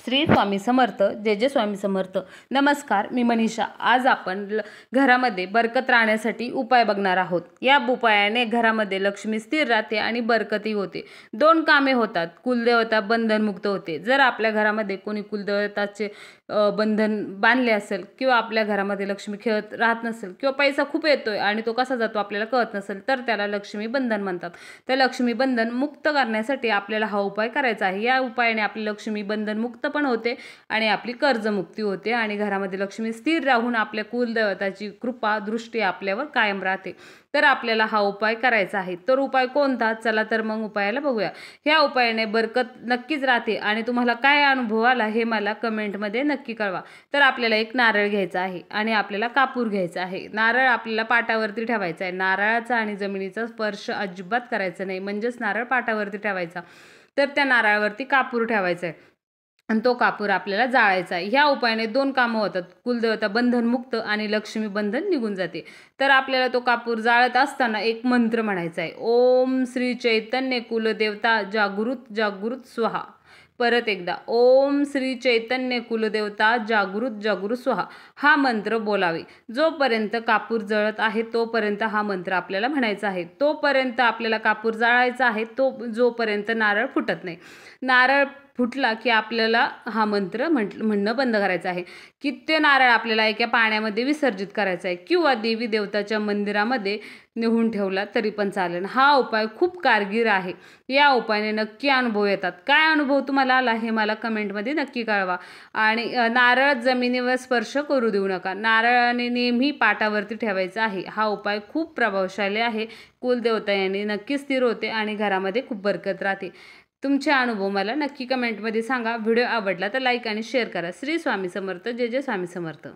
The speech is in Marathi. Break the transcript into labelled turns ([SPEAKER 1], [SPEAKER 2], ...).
[SPEAKER 1] श्री स्वामी समर्थ, जय जय स्वामी समर्थ। नमस्कार, मी मनीषा। आज आपण घरामध्ये बरकत राहण्यासाठी उपाय बघणार आहोत। या उपायाने घरामध्ये लक्ष्मी स्थिर राहते आणि बरकती होते। दोन कामे होतात, कुलदेवता बंधनमुक्त होते। जर आपल्या घरामध्ये कोणी कुलदेवताचे बंधन बांधले असेल किंवा आपल्या घरामध्ये लक्ष्मी खेळत राहत नसेल किंवा पैसा खूप येतोय आणि तो कसा जातो आपल्याला कळत नसेल, तर त्याला लक्ष्मी बंधन म्हणतात। त्या लक्ष्मी बंधन मुक्त करण्यासाठी आपल्याला हा उपाय करायचा आहे। या उपायाने आपली लक्ष्मी बंधन मुक्त पण होते आणि आपली कर्जमुक्ती होते आणि घरामध्ये लक्ष्मी स्थिर राहून आपल्या कुलदेवताची कृपा दृष्टी आपल्यावर कायम राहते। तर आपल्याला हा उपाय करायचा आहे। तर उपाय कोणता, चला तर मग उपायाला बघूया। ह्या उपायाने बरकत नक्कीच राहते आणि तुम्हाला काय अनुभव आला हे मला कमेंटमध्ये नक्की कळवा। तर आपल्याला एक नारळ घ्यायचा आहे आणि आपल्याला कापूर घ्यायचा आहे। नारळ आपल्याला पाटावरती ठेवायचा आहे। नारळाचा आणि जमिनीचा स्पर्श अजिबात करायचा नाही, म्हणजेच नारळ पाटावरती ठेवायचा। तर त्या नारळावरती कापूर ठेवायचा आहे आणि तो कापूर आपल्याला जाळायचा आहे। ह्या उपायाने दोन कामं होतात, कुलदेवता बंधन मुक्त आणि लक्ष्मी बंधन निघून जाते। तर आपल्याला तो कापूर जाळत असताना एक मंत्र म्हणायचा आहे, ओम श्री चैतन्य कुलदेवता जागृत जागृत स्वाहा। परत एकदा, ओम श्री चैतन्य कुलदेवता जागृत जागृत स्वाहा हा मंत्र बोलावे। जोपर्यंत कापूर जळत आहे तोपर्यंत हा मंत्र आपल्याला म्हणायचा आहे। तोपर्यंत आपल्याला कापूर जाळायचा आहे, जोपर्यंत नारळ फुटत नाही। नारळ फुटला की आपल्याला हा मंत्र म्हणणं बंद करायचं आहे की ते नारळ आपल्याला एका पाण्यामध्ये विसर्जित करायचा आहे किंवा देवी देवताच्या मंदिरामध्ये नेऊन ठेवला तरी पण चालेल। हा उपाय खूप कारगर आहे। या उपायाने नक्की अनुभव येतात। काय अनुभव तुम्हाला आला हे मला कमेंटमध्ये नक्की कळवा। आणि नारळ जमिनीवर स्पर्श करू देऊ नका, नारळाने नेहमी पाटावरती ठेवायचा आहे। हा उपाय खूप प्रभावशाली आहे। कुलदेवता याने नक्की स्थिर होते आणि घरामध्ये खूप बरकत राहते। तुमचे अनुभव मला नक्की कमेंटमध्ये सांगा। व्हिडिओ आवडला तर लाईक आणि शेअर करा। श्री स्वामी समर्थ, जय जय स्वामी समर्थ।